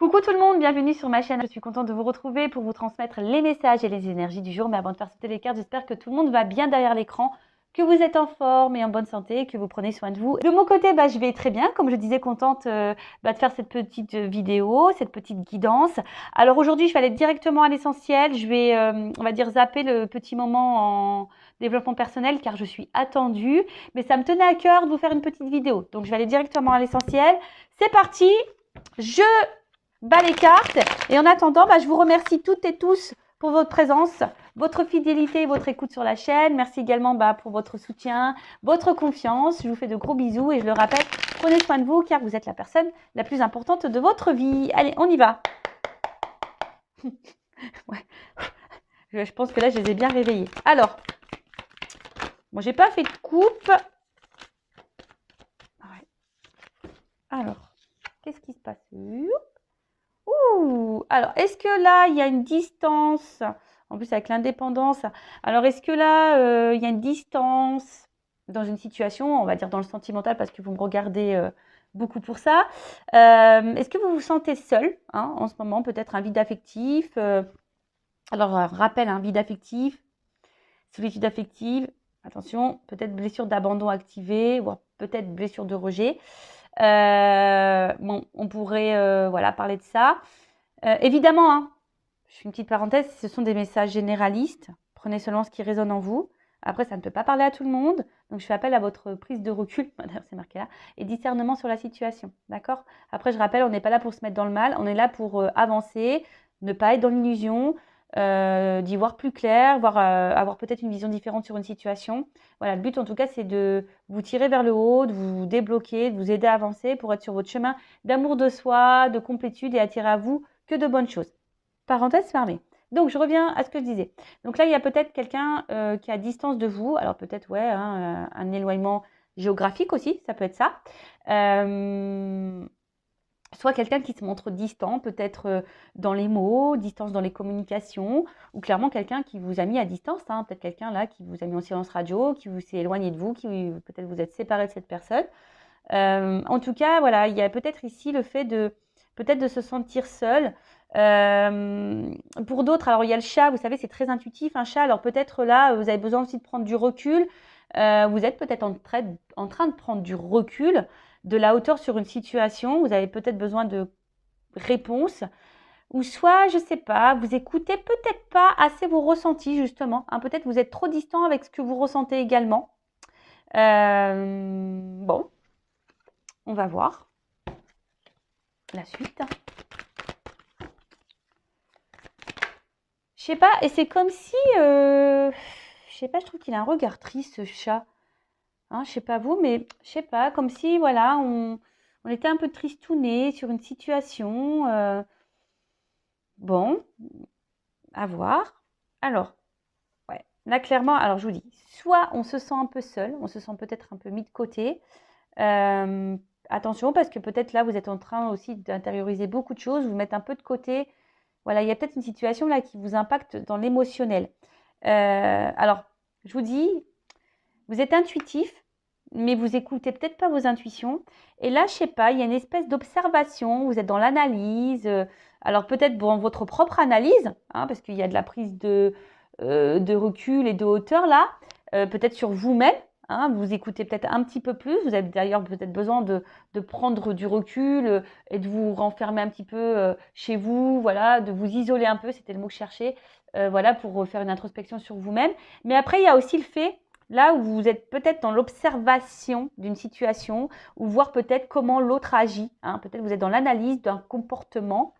Coucou tout le monde, bienvenue sur ma chaîne. Je suis contente de vous retrouver pour vous transmettre les messages et les énergies du jour. Mais avant de faire sauter les cartes, j'espère que tout le monde va bien derrière l'écran, que vous êtes en forme et en bonne santé, que vous prenez soin de vous. De mon côté, je vais très bien. Comme je disais, contente de faire cette petite vidéo, cette petite guidance. Alors aujourd'hui, je vais aller directement à l'essentiel. Je vais, on va dire, zapper le petit moment en développement personnel car je suis attendue. Mais ça me tenait à cœur de vous faire une petite vidéo. Donc je vais aller directement à l'essentiel. C'est parti. Je bas les cartes. Et en attendant, je vous remercie toutes et tous pour votre présence, votre fidélité et votre écoute sur la chaîne. Merci également pour votre soutien, votre confiance. Je vous fais de gros bisous et je le rappelle, prenez soin de vous car vous êtes la personne la plus importante de votre vie. Allez, on y va. Ouais. Je pense que là, je les ai bien réveillés. Alors, bon, j'ai pas fait de coupe. Ouais. Alors, qu'est-ce qui se passe? Ouh, alors, est-ce que là, il y a une distance? En plus, avec l'indépendance. Alors, est-ce que là, il y a une distance dans une situation, on va dire dans le sentimental, parce que vous me regardez beaucoup pour ça. Est-ce que vous vous sentez seul en ce moment? Peut-être un vide affectif. Alors, rappel, un vide affectif, solitude affective. Attention, peut-être blessure d'abandon activée, voire peut-être blessure de rejet. Bon, on pourrait parler de ça. Évidemment, je fais une petite parenthèse, ce sont des messages généralistes. Prenez seulement ce qui résonne en vous. Après, ça ne peut pas parler à tout le monde. Donc, je fais appel à votre prise de recul, c'est marqué là, et discernement sur la situation. D'accord? Après, je rappelle, on n'est pas là pour se mettre dans le mal. On est là pour avancer, ne pas être dans l'illusion, d'y voir plus clair, avoir peut-être une vision différente sur une situation. Voilà, le but en tout cas, c'est de vous tirer vers le haut, de vous débloquer, de vous aider à avancer pour être sur votre chemin d'amour de soi, de complétude et attirer à vous que de bonnes choses. Parenthèse fermée. Donc, je reviens à ce que je disais. Donc là, il y a peut-être quelqu'un qui est à distance de vous. Alors peut-être, un éloignement géographique aussi, ça peut être ça. Soit quelqu'un qui se montre distant, peut-être dans les mots, distance dans les communications, ou clairement quelqu'un qui vous a mis à distance, peut-être quelqu'un là qui vous a mis en silence radio, qui vous s'est éloigné de vous, qui peut-être vous êtes séparé de cette personne. En tout cas, voilà, il y a peut-être ici le fait de peut-être de se sentir seul. Pour d'autres, alors il y a le chat, vous savez, c'est très intuitif, un chat. Alors peut-être là, vous avez besoin aussi de prendre du recul. Vous êtes peut-être en train de prendre du recul, de la hauteur sur une situation. Vous avez peut-être besoin de réponses. Ou soit, je sais pas, vous écoutez peut-être pas assez vos ressentis, justement. Peut-être vous êtes trop distant avec ce que vous ressentez également. Bon, on va voir la suite. Je sais pas, et c'est comme si, je sais pas, je trouve qu'il a un regard triste, ce chat. Je sais pas vous, mais je sais pas, comme si, voilà, on était un peu tristouné sur une situation. Bon, à voir. Alors, ouais, là, clairement, alors je vous dis, soit on se sent un peu seul, on se sent peut-être un peu mis de côté. Attention, parce que peut-être là, vous êtes en train aussi d'intérioriser beaucoup de choses, vous mettre un peu de côté. Voilà, il y a peut-être une situation là qui vous impacte dans l'émotionnel. Alors, je vous dis, vous êtes intuitif, mais vous écoutez peut-être pas vos intuitions. Et là, je sais pas, il y a une espèce d'observation, vous êtes dans l'analyse. Alors peut-être dans votre propre analyse, parce qu'il y a de la prise de recul et de hauteur là, peut-être sur vous-même. Vous écoutez peut-être un petit peu plus. Vous avez d'ailleurs peut-être besoin de prendre du recul et de vous renfermer un petit peu chez vous, voilà, de vous isoler un peu, c'était le mot que je cherchais, voilà, pour faire une introspection sur vous-même. Mais après, il y a aussi le fait, là où vous êtes peut-être dans l'observation d'une situation, ou voir peut-être comment l'autre agit. Peut-être vous êtes dans l'analyse d'un comportement,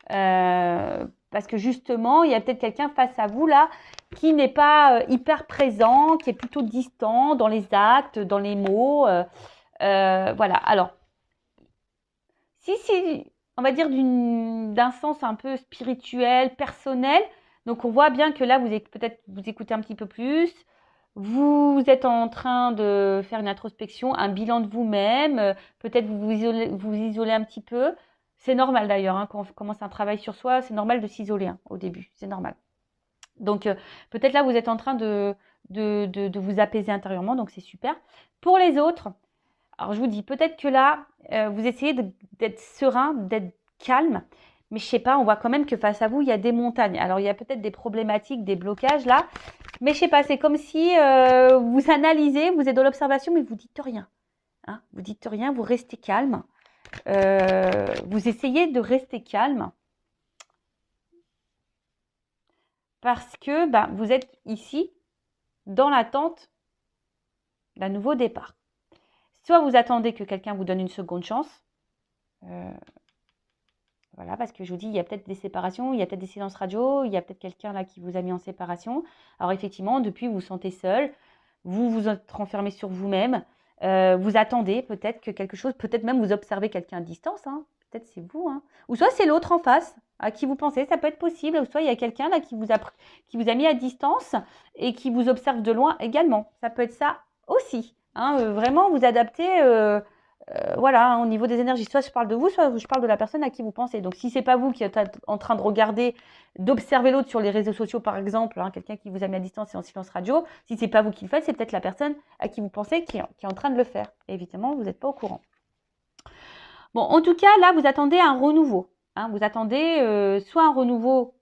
parce que justement, il y a peut-être quelqu'un face à vous là qui n'est pas hyper présent, qui est plutôt distant dans les actes, dans les mots. Voilà. Alors, si on va dire d'un sens un peu spirituel, personnel, donc on voit bien que là, peut-être vous écoutez un petit peu plus, vous êtes en train de faire une introspection, un bilan de vous-même, peut-être vous isolez un petit peu. C'est normal d'ailleurs, quand on commence un travail sur soi, c'est normal de s'isoler au début, c'est normal. Donc peut-être là, vous êtes en train de vous apaiser intérieurement, donc c'est super. Pour les autres, alors je vous dis, peut-être que là, vous essayez d'être serein, d'être calme. Mais je sais pas, on voit quand même que face à vous, il y a des montagnes. Alors, il y a peut-être des problématiques, des blocages là. Mais je sais pas, c'est comme si vous analysez, vous êtes dans l'observation, mais vous dites rien. Hein, vous dites rien, vous restez calme. Vous essayez de rester calme. Parce que vous êtes ici dans l'attente d'un nouveau départ. Soit vous attendez que quelqu'un vous donne une seconde chance. Voilà, parce que je vous dis, il y a peut-être des séparations, il y a peut-être des silences radio, il y a peut-être quelqu'un là qui vous a mis en séparation. Alors effectivement, depuis, vous vous sentez seul, vous vous êtes renfermé sur vous-même, vous attendez peut-être que quelque chose, peut-être même vous observez quelqu'un à distance, hein. Peut-être c'est vous, hein. Ou soit c'est l'autre en face à qui vous pensez, ça peut être possible. Ou soit il y a quelqu'un là qui vous a mis à distance et qui vous observe de loin également. Ça peut être ça aussi, hein. Vraiment vous adapter. Voilà, hein, au niveau des énergies, soit je parle de vous, soit je parle de la personne à qui vous pensez. Donc, si c'est pas vous qui êtes en train de regarder, d'observer l'autre sur les réseaux sociaux, par exemple, hein, quelqu'un qui vous a mis à distance et en silence radio, si c'est pas vous qui le faites, c'est peut-être la personne à qui vous pensez qui est en train de le faire. Et évidemment, vous n'êtes pas au courant. Bon, en tout cas, là, vous attendez un renouveau. Hein, vous attendez soit un renouveau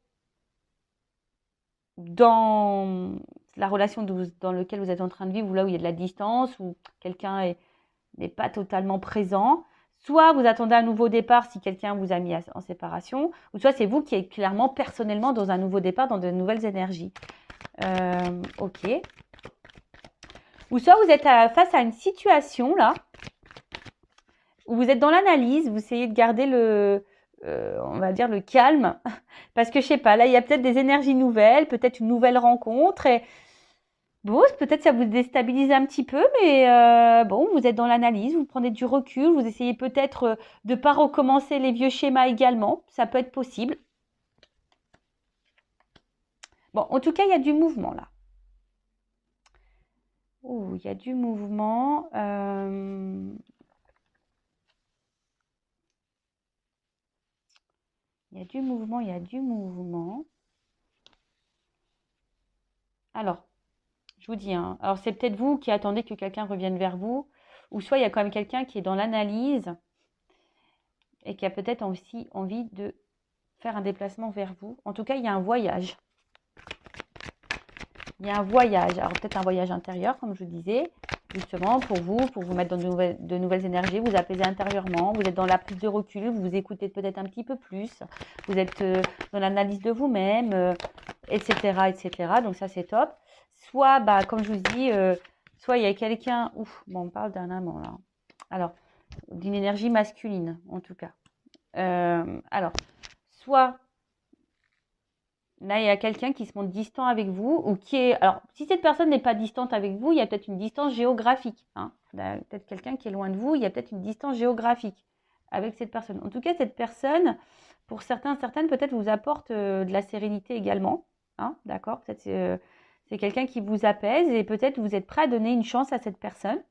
dans la relation dans laquelle vous êtes en train de vivre, ou là où il y a de la distance, où quelqu'un n'est pas totalement présent. Soit vous attendez un nouveau départ si quelqu'un vous a mis en séparation, ou soit c'est vous qui êtes clairement, personnellement, dans un nouveau départ, dans de nouvelles énergies. Ok. Ou soit vous êtes face à une situation, là, où vous êtes dans l'analyse, vous essayez de garder on va dire, le calme, parce que, je sais pas, là, il y a peut-être des énergies nouvelles, peut-être une nouvelle rencontre, et bon, peut-être ça vous déstabilise un petit peu, mais bon, vous êtes dans l'analyse, vous prenez du recul, vous essayez peut-être de ne pas recommencer les vieux schémas également, ça peut être possible. Bon, en tout cas, il y a du mouvement là. Ouh, il y a du mouvement. Il y a du mouvement, il y a du mouvement. Alors, je vous dis, hein, alors c'est peut-être vous qui attendez que quelqu'un revienne vers vous, ou soit il y a quand même quelqu'un qui est dans l'analyse et qui a peut-être aussi envie de faire un déplacement vers vous. En tout cas, il y a un voyage. Il y a un voyage. Alors peut-être un voyage intérieur, comme je vous disais, justement pour vous mettre dans de nouvelles énergies, vous apaiser intérieurement, vous êtes dans la prise de recul, vous vous écoutez peut-être un petit peu plus, vous êtes dans l'analyse de vous-même, etc., etc. Donc ça, c'est top. Soit, comme je vous dis, soit il y a quelqu'un, on parle d'un amant là. Alors, d'une énergie masculine, en tout cas. Alors, soit là, il y a quelqu'un qui se montre distant avec vous ou qui est... Alors, si cette personne n'est pas distante avec vous, il y a peut-être une distance géographique. Hein. Peut-être quelqu'un qui est loin de vous, il y a peut-être une distance géographique avec cette personne. En tout cas, cette personne, pour certaines, peut-être vous apporte de la sérénité également. Hein, d'accord? Peut-être c'est quelqu'un qui vous apaise et peut-être vous êtes prêt à donner une chance à cette personne.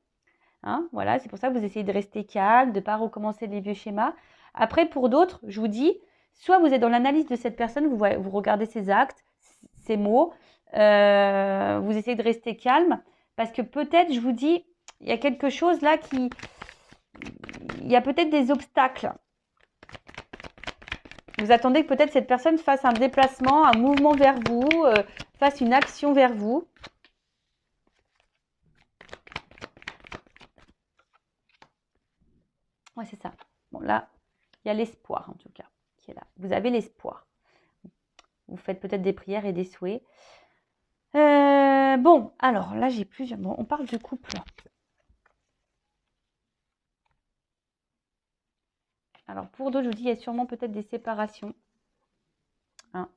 Hein, voilà, c'est pour ça que vous essayez de rester calme, de ne pas recommencer les vieux schémas. Après, pour d'autres, je vous dis, soit vous êtes dans l'analyse de cette personne, vous regardez ses actes, ses mots, vous essayez de rester calme, parce que peut-être, je vous dis, il y a quelque chose là il y a peut-être des obstacles. Vous attendez que peut-être cette personne fasse un déplacement, un mouvement vers vous, fasse une action vers vous. Ouais, c'est ça. Bon, là, il y a l'espoir, en tout cas, qui est là. Vous avez l'espoir. Vous faites peut-être des prières et des souhaits. Bon, alors là, j'ai plusieurs... Bon, on parle du couple. Alors, pour d'autres, je vous dis, il y a sûrement peut-être des séparations. Hein.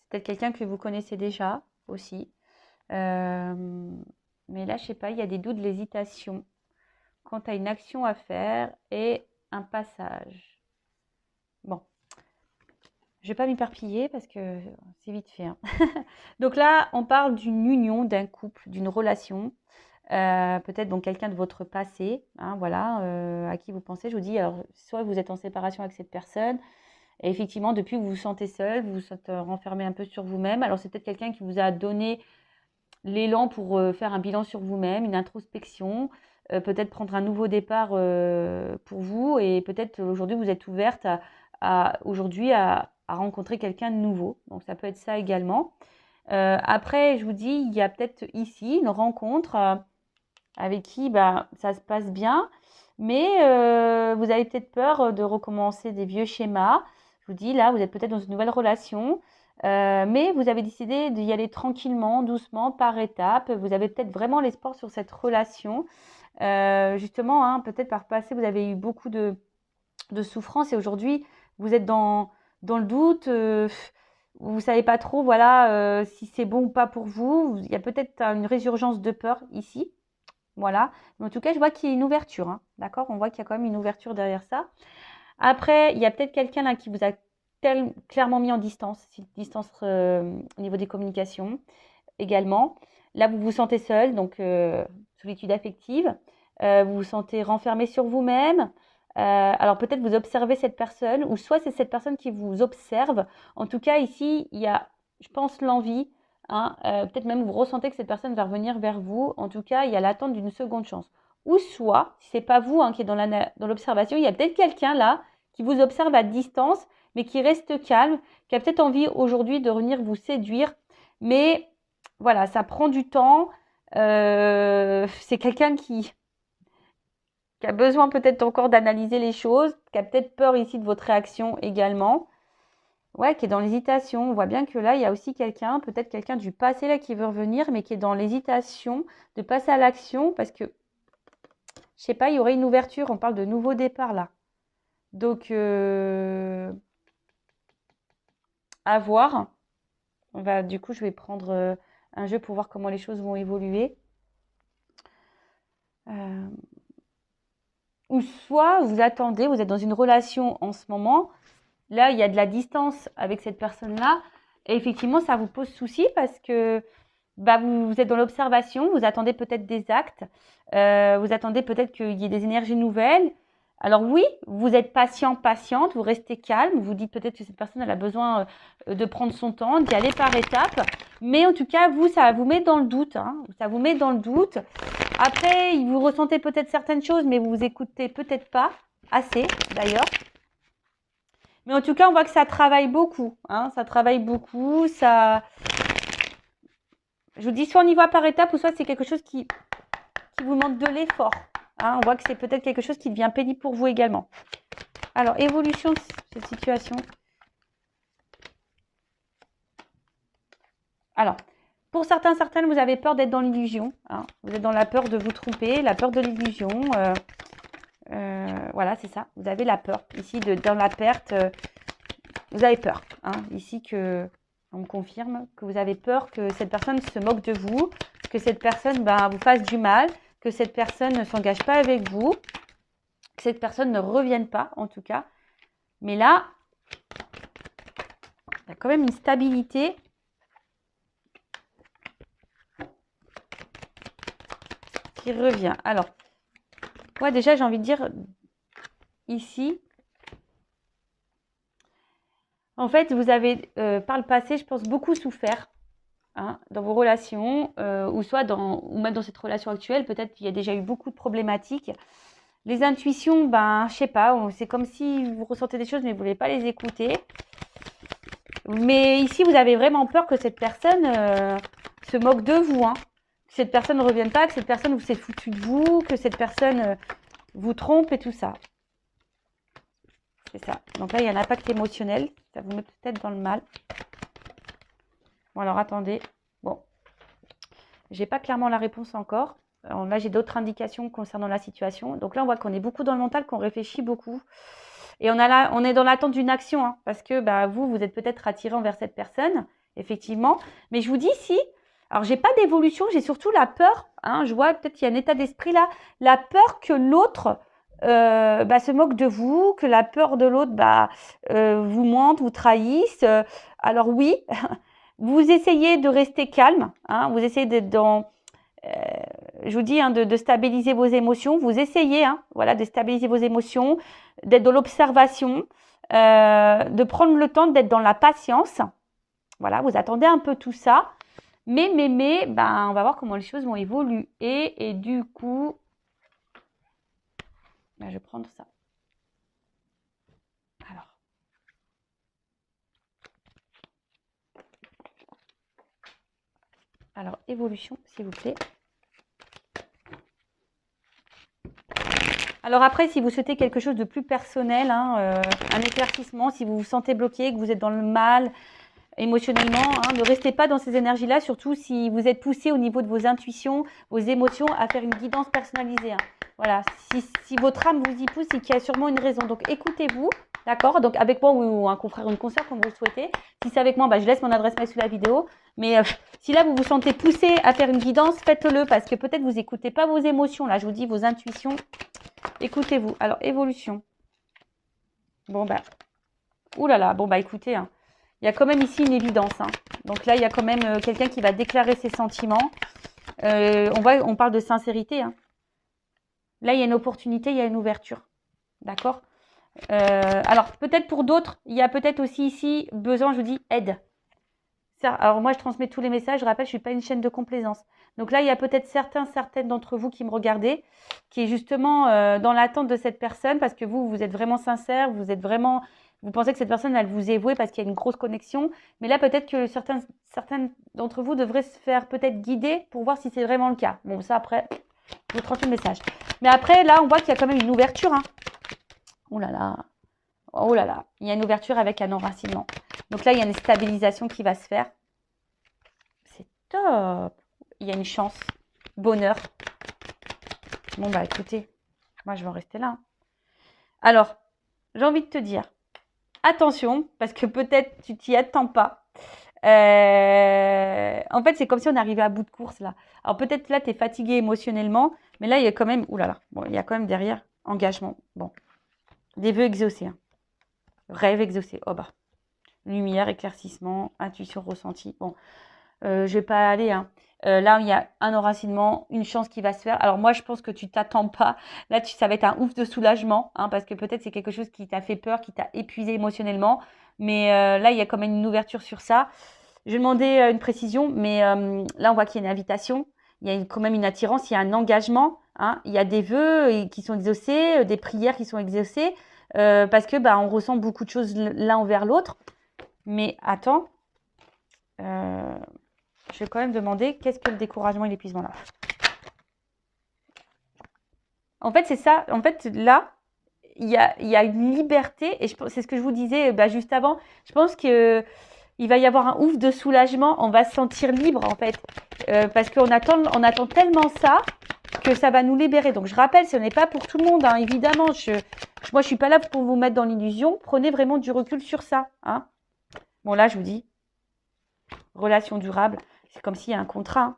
C'est peut-être quelqu'un que vous connaissez déjà aussi. Mais là, je sais pas, il y a des doutes, de l'hésitation quant à une action à faire et un passage. Bon, je ne vais pas m'éparpiller parce que c'est vite fait. Hein. Donc là, on parle d'une union, d'un couple, d'une relation. Peut-être donc quelqu'un de votre passé, hein, voilà, à qui vous pensez. Je vous dis, alors, soit vous êtes en séparation avec cette personne, et effectivement, depuis, vous vous sentez seul, vous vous êtes renfermé un peu sur vous-même. Alors, c'est peut-être quelqu'un qui vous a donné l'élan pour faire un bilan sur vous-même, une introspection, peut-être prendre un nouveau départ pour vous, et peut-être aujourd'hui, vous êtes ouverte aujourd'hui à rencontrer quelqu'un de nouveau. Donc, ça peut être ça également. Après, je vous dis, il y a peut-être ici une rencontre avec qui ça se passe bien, mais vous avez peut-être peur de recommencer des vieux schémas. Je vous dis, là, vous êtes peut-être dans une nouvelle relation, mais vous avez décidé d'y aller tranquillement, doucement, par étapes. Vous avez peut-être vraiment l'espoir sur cette relation. Justement, hein, peut-être par le passé, vous avez eu beaucoup de souffrance et aujourd'hui, vous êtes dans le doute. Vous savez pas trop, voilà, si c'est bon ou pas pour vous. Il y a peut-être une résurgence de peur ici. Voilà. Mais en tout cas, je vois qu'il y a une ouverture, hein. D'accord? On voit qu'il y a quand même une ouverture derrière ça. Après, il y a peut-être quelqu'un là qui vous a clairement mis en distance, distance au niveau des communications également. Là, vous vous sentez seul, donc solitude affective. Vous vous sentez renfermé sur vous-même. Alors peut-être vous observez cette personne, ou soit c'est cette personne qui vous observe. En tout cas, ici, il y a, je pense, l'envie. Hein, peut-être même vous ressentez que cette personne va revenir vers vous. En tout cas, il y a l'attente d'une seconde chance. Ou soit, si c'est pas vous qui êtes dans l'observation, il y a peut-être quelqu'un là qui vous observe à distance, mais qui reste calme, qui a peut-être envie aujourd'hui de venir vous séduire. Mais voilà, ça prend du temps. C'est quelqu'un qui a besoin peut-être encore d'analyser les choses, qui a peut-être peur ici de votre réaction également. Ouais, qui est dans l'hésitation. On voit bien que là, il y a aussi quelqu'un, peut-être quelqu'un du passé là qui veut revenir, mais qui est dans l'hésitation de passer à l'action parce que, je sais pas, il y aurait une ouverture. On parle de nouveau départ là. Donc, à voir. Du coup, je vais prendre un jeu pour voir comment les choses vont évoluer. Ou soit vous attendez, vous êtes dans une relation en ce moment, là il y a de la distance avec cette personne-là, et effectivement ça vous pose souci parce que vous êtes dans l'observation, vous attendez peut-être des actes, vous attendez peut-être qu'il y ait des énergies nouvelles. Alors oui, vous êtes patient, patiente, vous restez calme, vous dites peut-être que cette personne elle a besoin de prendre son temps, d'y aller par étapes, mais en tout cas vous, ça vous met dans le doute, hein, ça vous met dans le doute. Après, vous ressentez peut-être certaines choses, mais vous vous écoutez peut-être pas assez d'ailleurs. Mais en tout cas, on voit que ça travaille beaucoup, hein, ça travaille beaucoup, ça. Je vous dis, soit on y va par étapes, ou soit c'est quelque chose qui vous demande de l'effort. Hein. On voit que c'est peut-être quelque chose qui devient pénible pour vous également. Alors, évolution de cette situation. Alors, pour certaines, vous avez peur d'être dans l'illusion. Hein. Vous êtes dans la peur de vous tromper, la peur de l'illusion. Voilà, c'est ça. Vous avez la peur. Ici, dans la perte, vous avez peur. Hein. Ici, on me confirme que vous avez peur que cette personne se moque de vous, que cette personne vous fasse du mal, que cette personne ne s'engage pas avec vous, que cette personne ne revienne pas, en tout cas. Mais là, il y a quand même une stabilité. Qui revient. Alors, moi déjà, j'ai envie de dire ici, en fait, vous avez par le passé, je pense, beaucoup souffert hein, dans vos relations, ou même dans cette relation actuelle. Peut-être qu'il y a déjà eu beaucoup de problématiques. Les intuitions, je sais pas, c'est comme si vous ressentez des choses, mais vous ne voulez pas les écouter. Mais ici, vous avez vraiment peur que cette personne se moque de vous, hein. Que cette personne ne revienne pas, que cette personne vous s'est foutu de vous, que cette personne vous trompe et tout ça. C'est ça. Donc là, il y a un impact émotionnel. Ça vous met peut-être dans le mal. Bon, alors attendez. Bon, j'ai pas clairement la réponse encore. Alors, là, j'ai d'autres indications concernant la situation. Donc là, on voit qu'on est beaucoup dans le mental, qu'on réfléchit beaucoup. Et on est dans l'attente d'une action, hein, parce que vous êtes peut-être attiré envers cette personne, effectivement. Mais je vous dis si, alors j'ai pas d'évolution, j'ai surtout la peur. Hein, je vois peut-être qu'il y a un état d'esprit là, la peur que l'autre se moque de vous, que la peur de l'autre vous mente, vous trahisse. Alors oui, vous essayez de rester calme, hein, vous essayez d'être dans je vous dis de stabiliser vos émotions. Vous essayez de stabiliser vos émotions, d'être dans l'observation, de prendre le temps d'être dans la patience. Voilà, vous attendez un peu tout ça. Mais, on va voir comment les choses vont évoluer. Et du coup, je vais prendre ça. Alors, Alors, évolution, s'il vous plaît. Alors après, si vous souhaitez quelque chose de plus personnel, hein, un éclaircissement, si vous vous sentez bloqué, que vous êtes dans le mal émotionnellement, hein, ne restez pas dans ces énergies-là, surtout si vous êtes poussé au niveau de vos intuitions, vos émotions, à faire une guidance personnalisée. Hein. Voilà, si votre âme vous y pousse, c'est qu'il y a sûrement une raison. Donc écoutez-vous, d'accord? Donc avec moi ou un confrère ou une consoeur, comme vous le souhaitez. Si c'est avec moi, bah, je laisse mon adresse mail sous la vidéo. Mais si là, vous vous sentez poussé à faire une guidance, faites-le parce que peut-être vous n'écoutez pas vos émotions. Là, je vous dis vos intuitions. Écoutez-vous. Alors, évolution. Bon, bah. Ouh là là. Bon, bah, écoutez. Hein. Il y a quand même ici une évidence. Hein. Donc là, il y a quand même quelqu'un qui va déclarer ses sentiments. On parle de sincérité. Hein. Là, il y a une opportunité, il y a une ouverture. D'accord? Alors, peut-être pour d'autres, il y a peut-être aussi ici besoin, je vous dis, aide. Alors, moi, je transmets tous les messages. Je rappelle, je ne suis pas une chaîne de complaisance. Donc là, il y a peut-être certaines d'entre vous qui me regardez, qui est justement dans l'attente de cette personne parce que vous êtes vraiment sincère, vous pensez que cette personne, elle vous est vouée parce qu'il y a une grosse connexion. Mais là, peut-être que certains d'entre vous devraient se faire peut-être guider pour voir si c'est vraiment le cas. Bon, ça, après, je vous transmets le message. Mais après, là, on voit qu'il y a quand même une ouverture. Hein. Oh là là. Oh là là. Il y a une ouverture avec un enracinement. Donc là, il y a une stabilisation qui va se faire. C'est top. Il y a une chance. Bonheur. Bon, bah écoutez, moi, je vais en rester là. Alors, j'ai envie de te dire, attention, parce que peut-être tu t'y attends pas. En fait, c'est comme si on arrivait à bout de course, là. Alors, peut-être là, tu es fatigué émotionnellement, mais là, il y a quand même... Ouh là là. Bon, il y a quand même derrière engagement. Bon. Des vœux exaucés. Hein. Rêve exaucé. Oh bah. Lumière, éclaircissement, intuition ressentie. Bon, je vais pas aller. Hein. Là, il y a un enracinement, une chance qui va se faire. Alors moi, je pense que tu t'attends pas. Là, ça va être un ouf de soulagement, hein, parce que peut-être c'est quelque chose qui t'a fait peur, qui t'a épuisé émotionnellement. Mais là, il y a quand même une ouverture sur ça. Je vais demander une précision, mais là, on voit qu'il y a une invitation. Il y a quand même une attirance, il y a un engagement. Hein, il y a des vœux qui sont exaucés, des prières qui sont exaucées, parce que on ressent beaucoup de choses l'un envers l'autre. Mais attends, je vais quand même demander qu'est-ce que le découragement et l'épuisement là. En fait, c'est ça. En fait, là, il y a une liberté et c'est ce que je vous disais juste avant. Je pense que il va y avoir un ouf de soulagement. On va se sentir libre en fait, parce qu'on attend tellement ça que ça va nous libérer. Donc, je rappelle, ce n'est pas pour tout le monde, hein, évidemment. Moi, je suis pas là pour vous mettre dans l'illusion. Prenez vraiment du recul sur ça. Hein. Bon, là, je vous dis, relation durable, c'est comme s'il y a un contrat. Hein.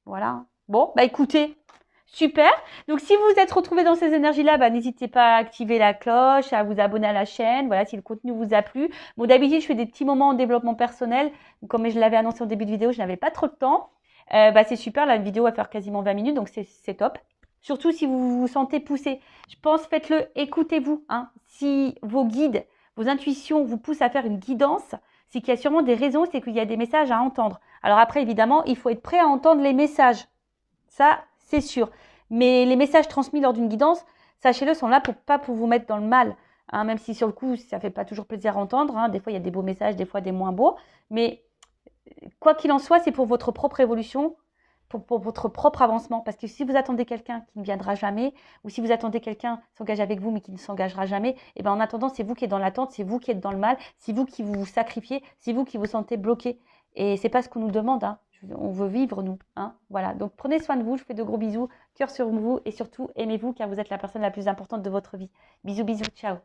Voilà. Bon, écoutez, super. Donc, si vous vous êtes retrouvé dans ces énergies-là, n'hésitez pas à activer la cloche, à vous abonner à la chaîne. Voilà, si le contenu vous a plu. Bon, d'habitude, je fais des petits moments en développement personnel. Comme je l'avais annoncé au début de vidéo, je n'avais pas trop de temps. C'est super, la vidéo va faire quasiment 20 minutes, donc c'est top. Surtout si vous vous sentez poussé. Je pense, faites-le, écoutez-vous. Hein. Si vos guides, vos intuitions vous poussent à faire une guidance, c'est qu'il y a sûrement des raisons, c'est qu'il y a des messages à entendre. Alors après, évidemment, il faut être prêt à entendre les messages. Ça, c'est sûr. Mais les messages transmis lors d'une guidance, sachez-le, sont là pas pour vous mettre dans le mal. Hein, même si sur le coup, ça ne fait pas toujours plaisir à entendre. Hein. Des fois, il y a des beaux messages, des fois des moins beaux. Mais quoi qu'il en soit, c'est pour votre propre évolution, pour votre propre avancement. Parce que si vous attendez quelqu'un qui ne viendra jamais, ou si vous attendez quelqu'un qui s'engage avec vous mais qui ne s'engagera jamais, et en attendant, c'est vous qui êtes dans l'attente, c'est vous qui êtes dans le mal, c'est vous qui vous sacrifiez, c'est vous qui vous sentez bloqué. Et c'est pas ce qu'on nous demande. Hein. On veut vivre, nous. Hein. Voilà. Donc, prenez soin de vous. Je vous fais de gros bisous. Cœur sur vous. Et surtout, aimez-vous car vous êtes la personne la plus importante de votre vie. Bisous, bisous. Ciao.